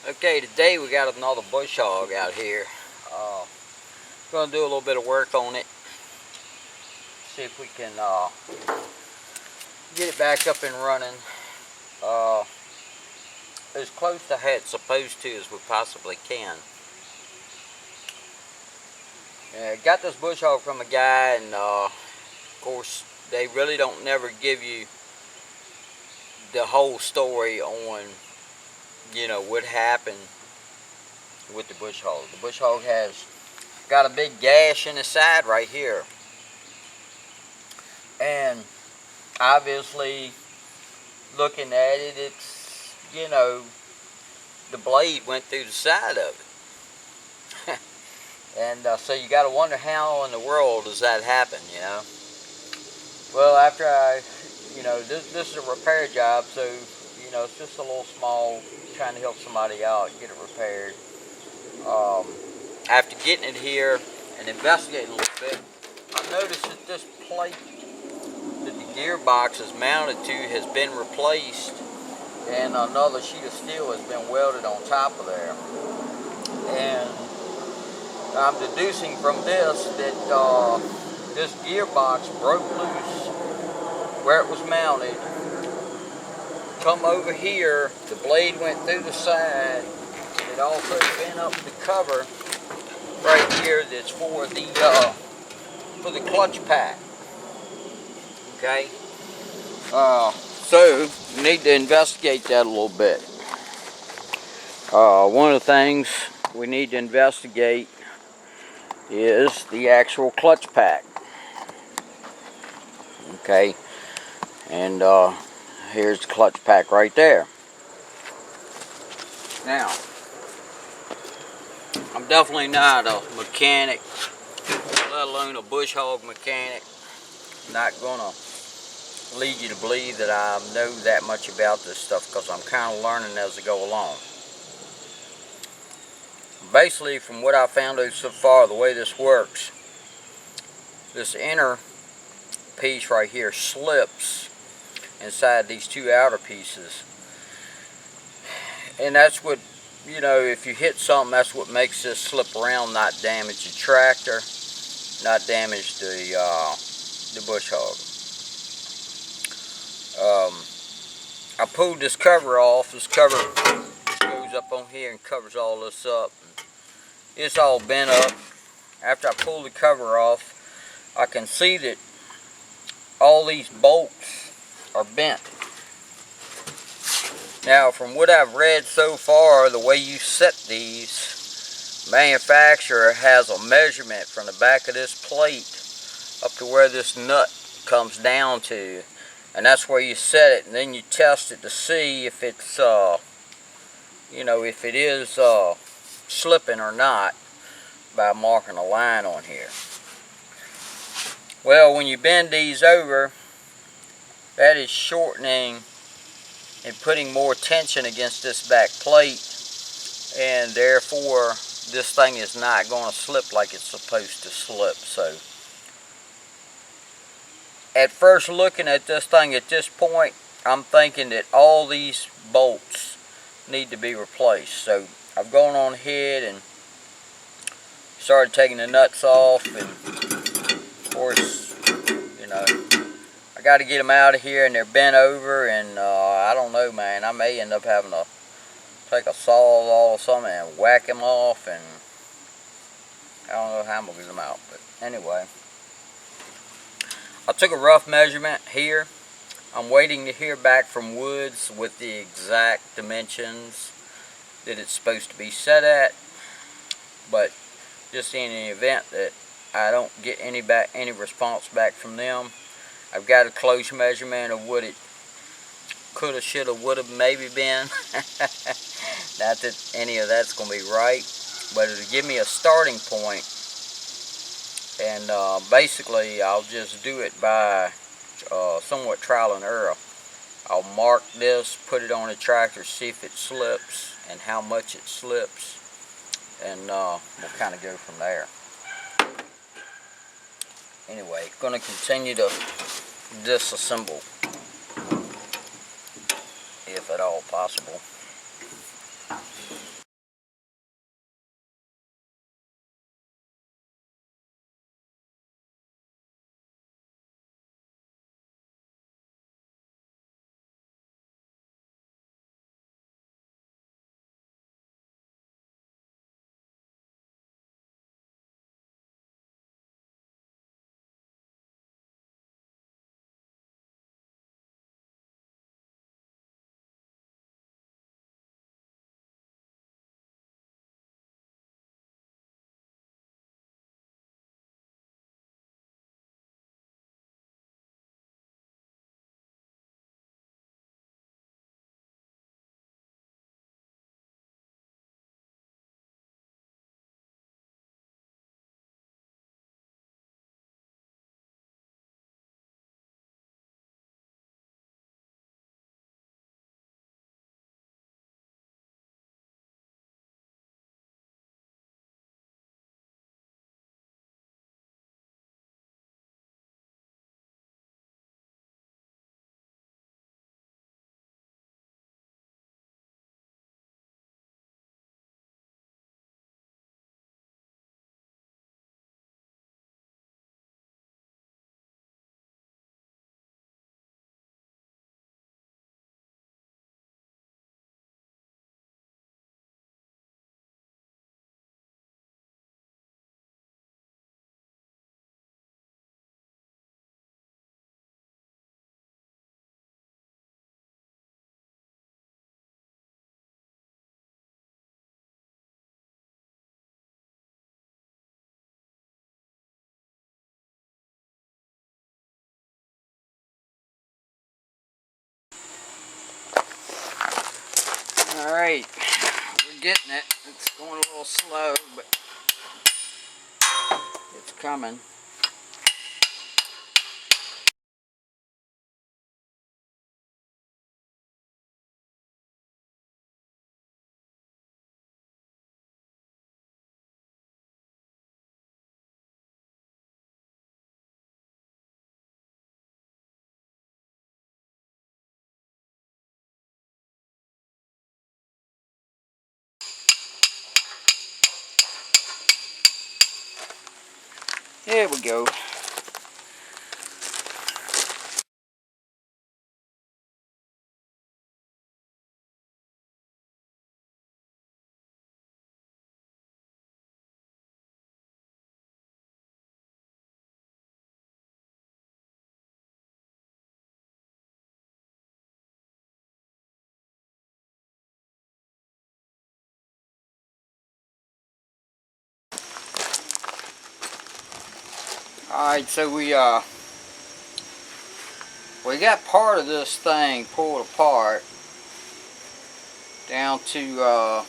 Okay, today we got another bush hog out here. Gonna do a little bit of work on it. See if we can get it back up and running. As close to how it's supposed to as we possibly can. Got this bush hog from a guy, and of course they really don't never give you the whole story on, you know, what happened with the bush hog. The bush hog has got a big gash in the side right here, and obviously looking at it, it's, you know, the blade went through the side of it. And so you got to wonder how in the world does that happen, you know. Well, after I, you know, this is a repair job, so, you know, it's just a little small, trying to help somebody out, get it repaired. After getting it here and investigating a little bit, I noticed that this plate that the gearbox is mounted to has been replaced, and another sheet of steel has been welded on top of there. And I'm deducing from this that this gearbox broke loose where it was mounted. Come over here, the blade went through the side. It also bent up the cover right here that's for the clutch pack. Okay, so we need to investigate that a little bit. One of the things we need to investigate is the actual clutch pack. Okay, and here's the clutch pack right there. Now, I'm definitely not a mechanic, let alone a bush hog mechanic. Not gonna lead you to believe that I know that much about this stuff, because I'm kind of learning as I go along. Basically, from what I found out so far, the way this works, this inner piece right here slips inside these two outer pieces, and that's what, you know, if you hit something, that's what makes this slip around, not damage the tractor, not damage the bush hog. I pulled this cover off. This cover goes up on here and covers all this up. It's all bent up. After I pull the cover off, I can see that all these bolts are bent. Now, from what I've read so far, the way you set these, manufacturer has a measurement from the back of this plate up to where this nut comes down to, and that's where you set it, and then you test it to see if it's you know, if it is slipping or not, by marking a line on here. Well, when you bend these over, that is shortening and putting more tension against this back plate, and therefore this thing is not going to slip like it's supposed to slip. So at first looking at this thing at this point, I'm thinking that all these bolts need to be replaced. So I've gone on ahead and started taking the nuts off, and of course, you know, I got to get them out of here, and they're bent over, and I don't know, man, I may end up having to take a sawzall or something and whack them off, and I don't know how I'm going to get them out. But anyway, I took a rough measurement here. I'm waiting to hear back from Woods with the exact dimensions that it's supposed to be set at, but just in the event that I don't get any response back from them, I've got a close measurement of what it coulda, shoulda, woulda, maybe been. Not that any of that's going to be right, but it'll give me a starting point. And basically, I'll just do it by somewhat trial and error. I'll mark this, put it on the tractor, see if it slips and how much it slips, and we'll kind of go from there. Anyway, going to continue to disassemble, if at all possible. Alright, we're getting it. It's going a little slow, but it's coming. There we go. Alright, so we got part of this thing pulled apart down to the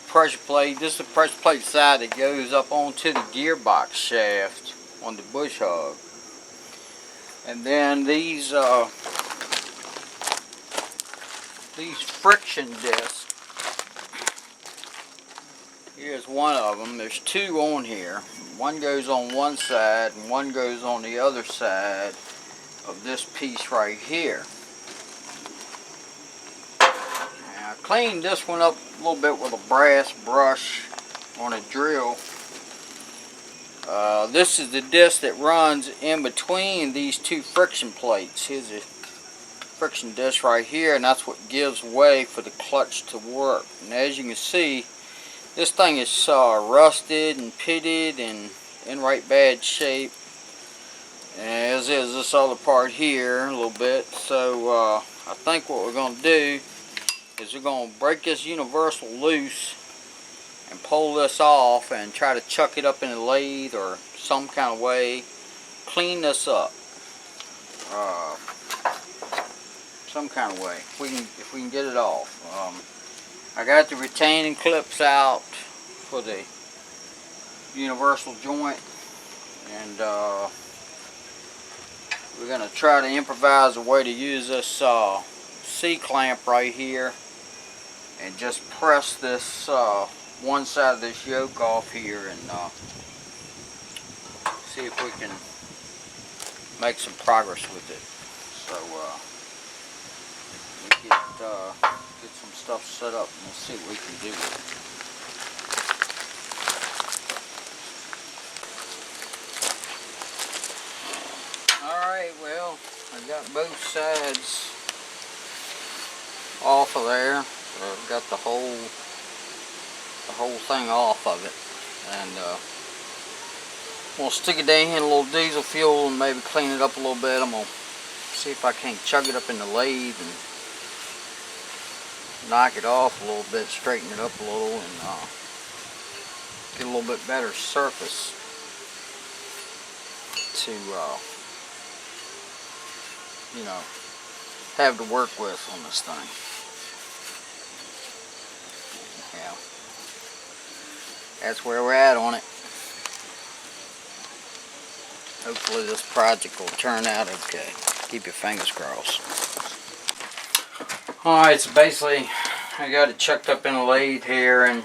pressure plate. This is the pressure plate side that goes up onto the gearbox shaft on the bush hog. And then these friction discs. Here's one of them. There's two on here. One goes on one side and one goes on the other side of this piece right here. Now, I cleaned this one up a little bit with a brass brush on a drill. This is the disc that runs in between these two friction plates. Here's a friction disc right here, and that's what gives way for the clutch to work. And as you can see, this thing is rusted and pitted and in right bad shape, as is this other part here a little bit. So I think what we're going to do is we're going to break this universal loose and pull this off and try to chuck it up in a lathe or some kind of way, clean this up some kind of way if we can get it off. I got the retaining clips out for the universal joint, and we're going to try to improvise a way to use this C-clamp right here and just press this one side of this yoke off here and see if we can make some progress with it. So we get some stuff set up and we'll see what we can do with it. Alright, well, I got both sides off of there. So I've got the whole thing off of it, and we'll stick it down here in a little diesel fuel and maybe clean it up a little bit. I'm gonna see if I can't chug it up in the lathe and knock it off a little bit, straighten it up a little, and get a little bit better surface to you know, have to work with on this thing. Yeah, that's where we're at on it. Hopefully this project will turn out okay. Keep your fingers crossed. Alright, so basically I got it chucked up in a lathe here, and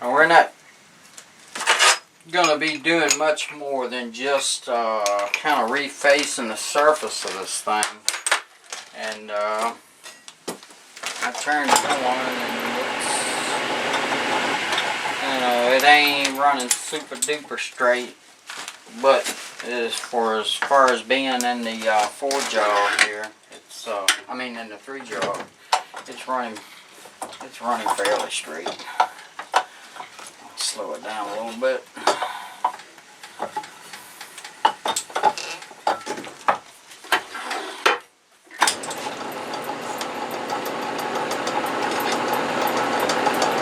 we're not going to be doing much more than just kind of refacing the surface of this thing. And I turned it on, and it ain't running super duper straight, but as far as being in the 4-jaw here, it's I mean in the 3-jaw, it's running fairly straight. Slow it down a little bit.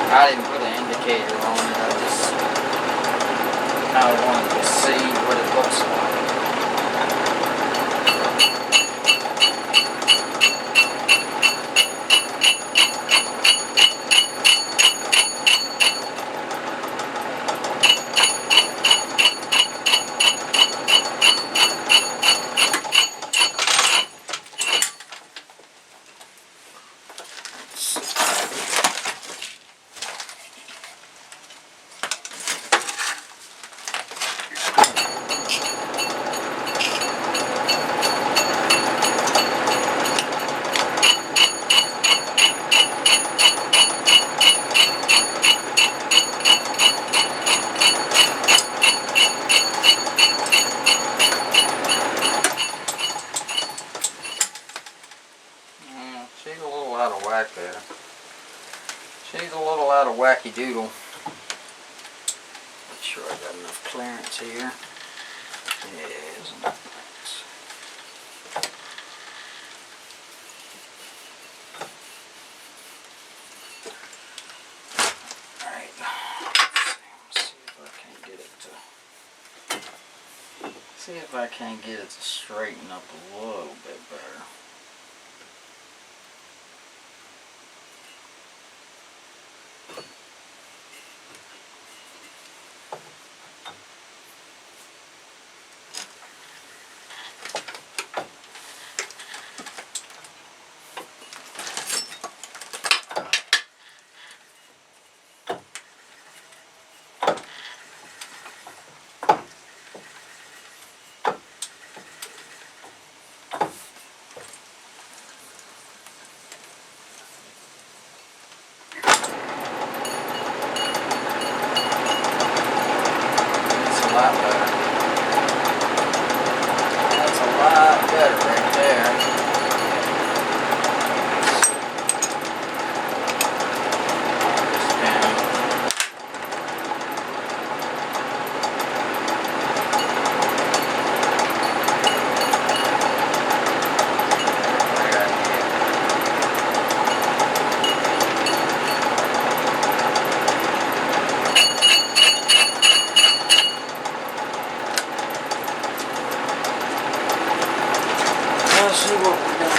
I didn't put an indicator on it. I just kind of wanted to see what it looks like. little out of whack there. She's a little out of wacky doodle. Make sure I got enough clearance here. Yeah, isn't it? Alright. See if I can't get it to straighten up a little bit better. That's a lot better right there. Let's see what we got.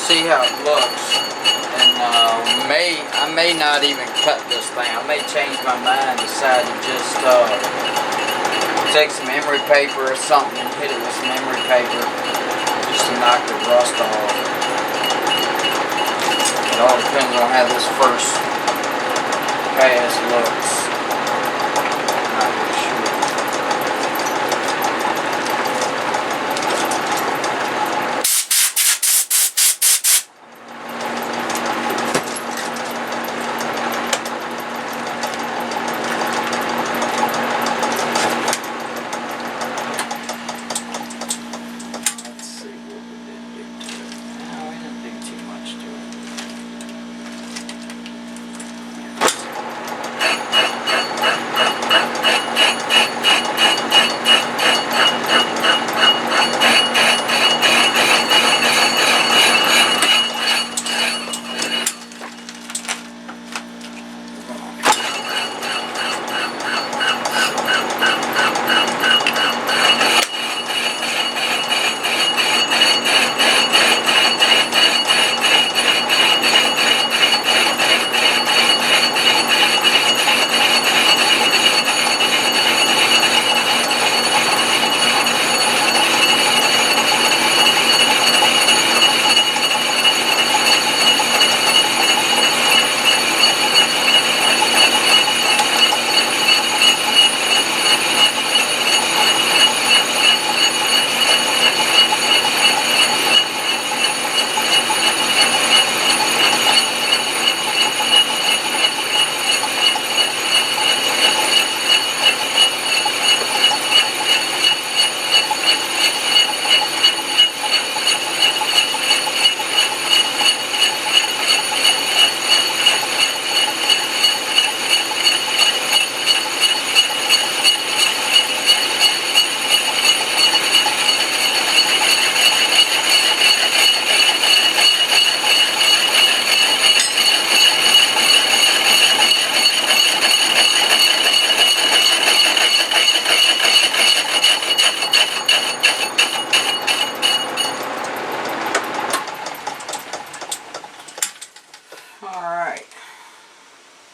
See how it looks, and I may not even cut this thing. I may change my mind, decide to just take some emery paper or something and hit it with some emery paper just to knock the rust off. It all depends on how this first pass looks. I'm not really sure.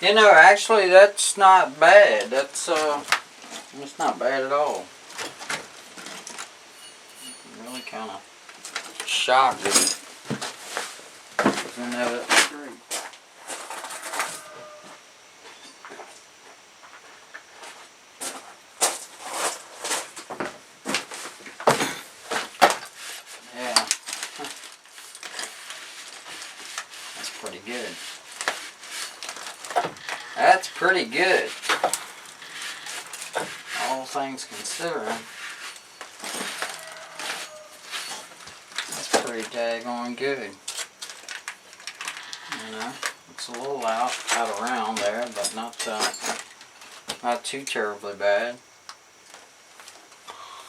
You know, actually, that's not bad. That's it's not bad at all. I'm really kind of shocked at it. Doesn't have it straight. Yeah, that's pretty good. That's pretty good. All things considering, that's pretty daggone good. You know, it's a little out around there, but not too terribly bad.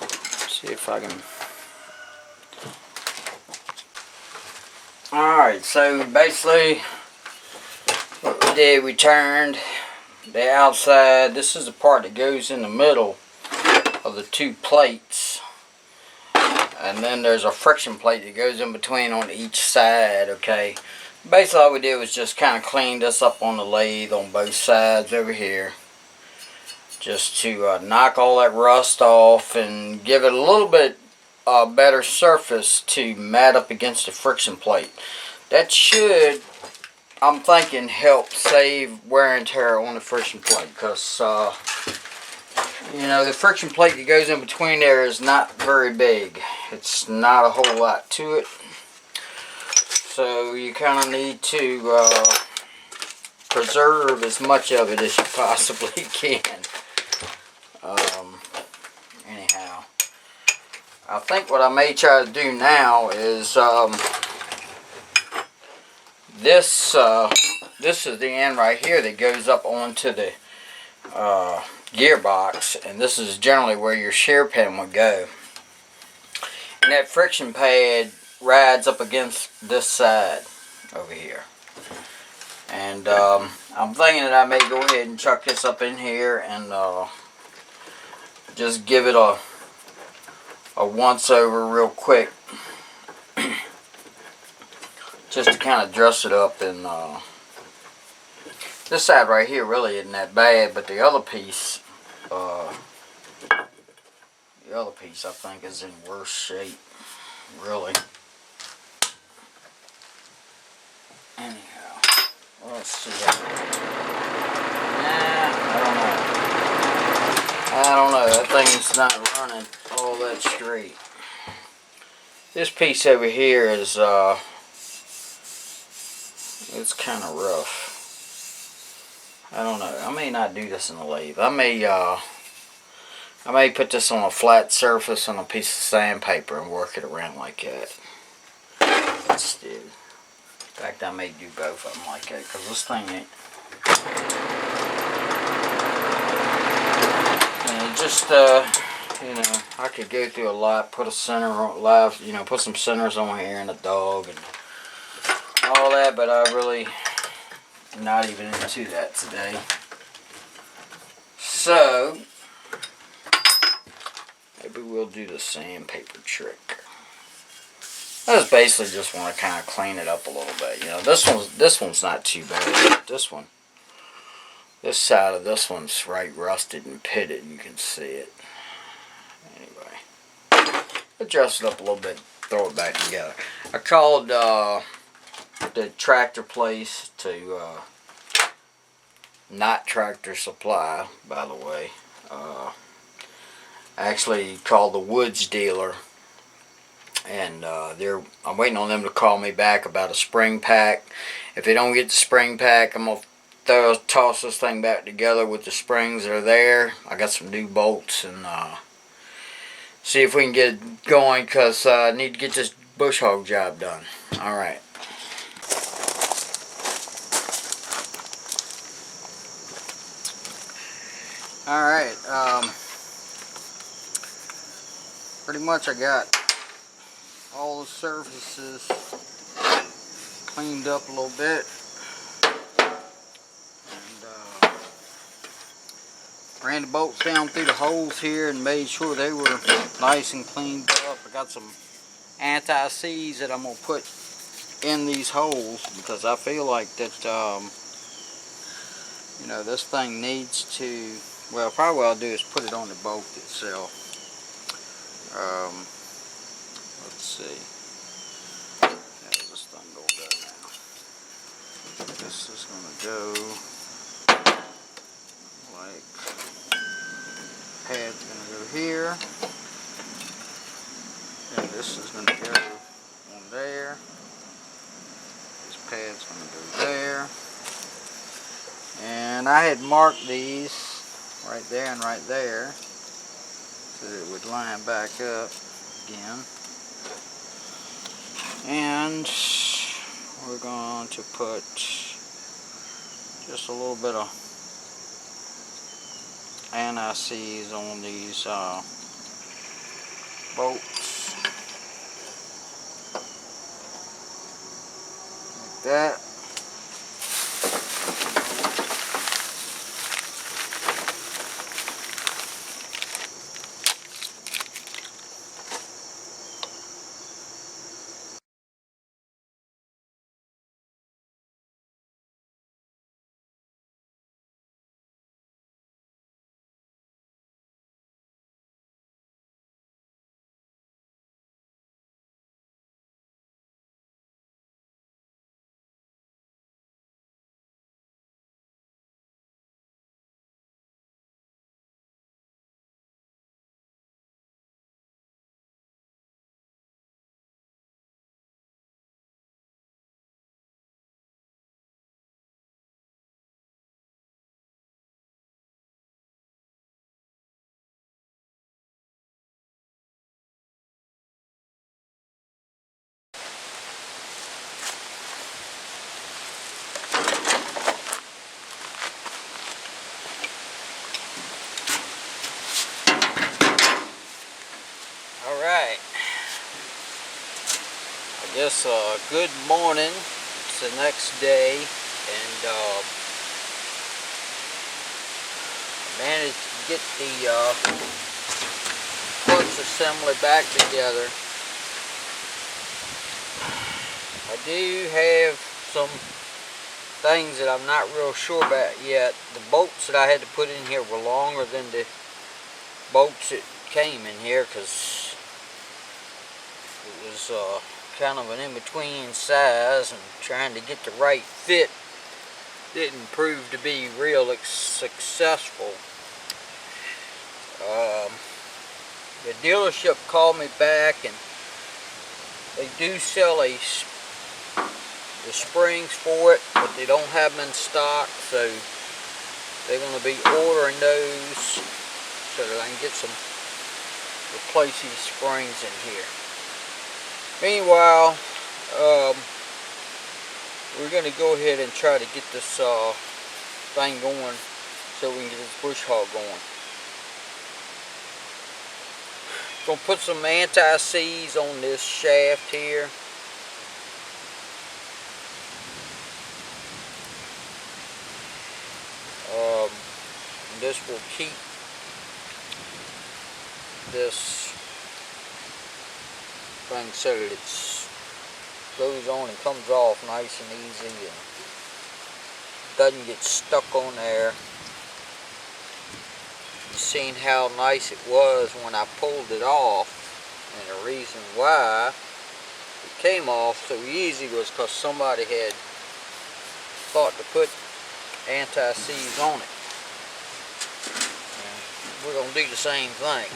Let's see if I can. Alright, so basically what we did, we turned the outside. This is the part that goes in the middle of the two plates, and then there's a friction plate that goes in between on each side. Okay, basically all we did was just kind of clean this up on the lathe on both sides over here, just to knock all that rust off and give it a little bit better surface to mat up against the friction plate. That should, I'm thinking, help save wear and tear on the friction plate, because you know, the friction plate that goes in between there is not very big. It's not a whole lot to it, so you kind of need to preserve as much of it as you possibly can. Anyhow, I think what I may try to do now is this is the end right here that goes up onto the gearbox, and this is generally where your shear pin would go. And that friction pad rides up against this side over here. And I'm thinking that I may go ahead and chuck this up in here and just give it a once over real quick, just to kind of dress it up. And this side right here really isn't that bad, but the other piece I think is in worse shape, really. Anyhow, let's see. I don't know. That thing's not running all that straight. This piece over here is it's kind of rough. I don't know. I may not do this in the lathe. I may put this on a flat surface on a piece of sandpaper and work it around like that instead. In fact, I may do both of them like that, because this thing ain't. And just you know, I could go through a lot, put a center on live, you know, put some centers on here and a dog and all that, but I really not even into that today. So maybe we'll do the sandpaper trick. I just basically just want to kind of clean it up a little bit. You know, this one's not too bad. This side of this one's right rusted and pitted. You can see it. Anyway, adjust it up a little bit, throw it back together. I called the tractor place to not Tractor Supply, by the way. I actually called the Woods dealer, and I'm waiting on them to call me back about a spring pack. If they don't get the spring pack, I'm gonna toss this thing back together with the springs that are there. I got some new bolts, and see if we can get it going, because I need to get this bush hog job done. Alright. Alright, pretty much I got all the surfaces cleaned up a little bit, and ran the bolts down through the holes here and made sure they were nice and cleaned up. I got some anti-seize that I'm going to put in these holes, because I feel like that You know, this thing needs to, well, probably what I'll do is put it on the bolt itself. Let's see. How's this thing gonna go now? This is gonna go like, pad's gonna go here, and this is gonna go on there. This pad's gonna go there. And I had marked these right there and right there so that it would line back up again. And we're going to put just a little bit of anti-seize on these bolts like that. Alright, I guess good morning. It's the next day, and I managed to get the parts assembly back together. I do have some things that I'm not real sure about yet. The bolts that I had to put in here were longer than the bolts that came in here, because it was kind of an in-between size, and trying to get the right fit didn't prove to be real successful. The dealership called me back, and they do sell the springs for it, but they don't have them in stock, so they're going to be ordering those so that I can get some, replace these springs in here. Meanwhile, we're going to go ahead and try to get this thing going so we can get this bush hog going. Going to put some anti-seize on this shaft here. This will keep this thing so that it goes on and comes off nice and easy and doesn't get stuck on there. You've seen how nice it was when I pulled it off, and the reason why it came off so easy was because somebody had thought to put anti-seize on it. And we're going to do the same thing.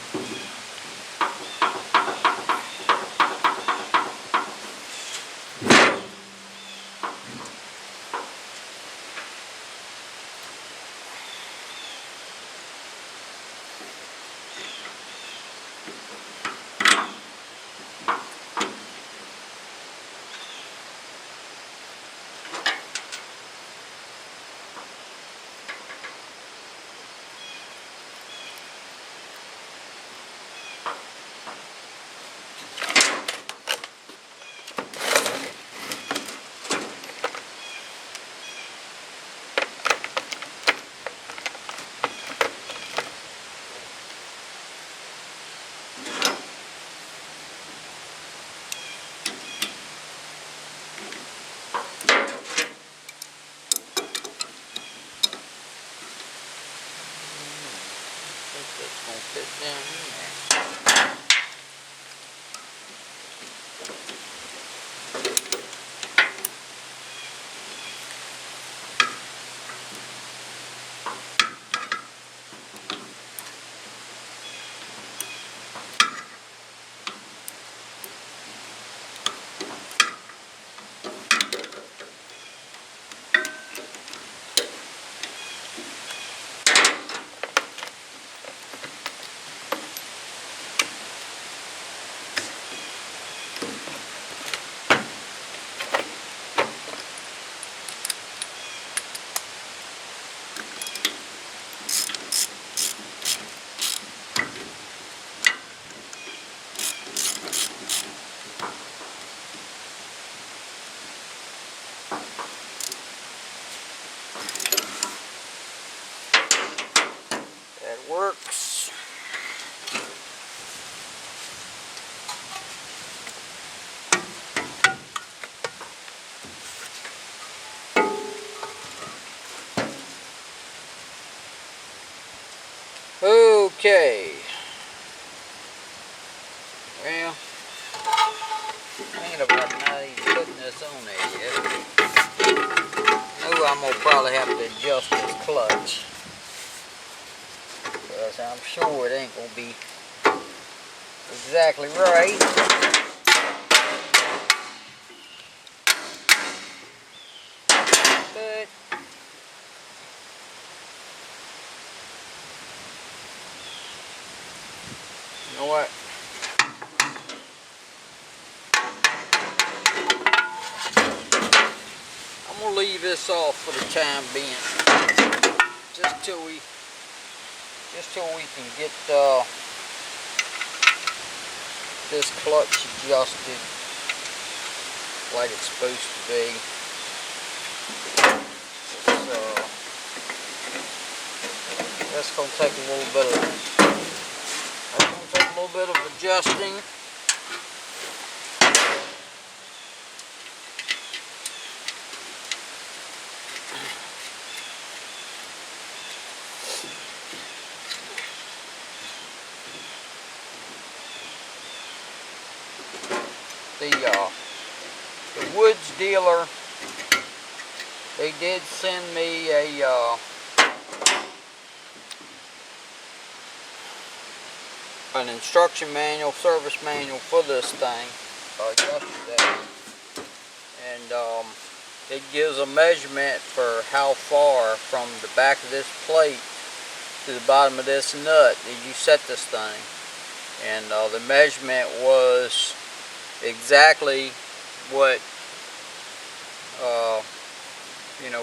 Put it down in there. That works. Okay. Well, I ain't about not even putting this on there yet. I know I'm gonna probably have to adjust this clutch, because I'm sure it ain't gonna be exactly right. But you know what? I'm gonna leave this off for the time being, just till we can get this clutch adjusted like it's supposed to be. So that's gonna take a little bit of adjusting. The woods dealer, they did send me an instruction manual, service manual for this thing yesterday, and it gives a measurement for how far from the back of this plate to the bottom of this nut that you set this thing, and the measurement was exactly what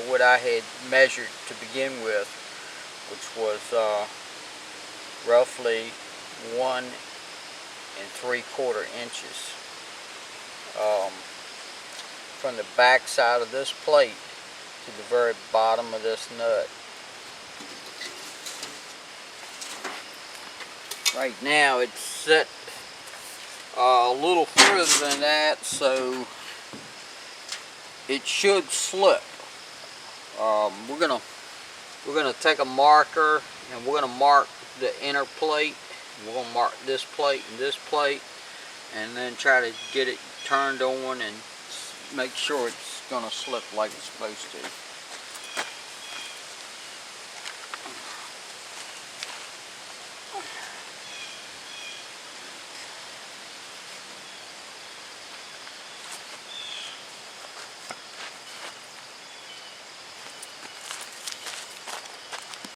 what I had measured to begin with, which was roughly 1 3/4 inches from the back side of this plate to the very bottom of this nut. Right now it's set a little further than that, so it should slip. We're gonna take a marker and we're gonna mark the inner plate. We're gonna mark this plate and this plate, and then try to get it turned on and make sure it's gonna slip like it's supposed to.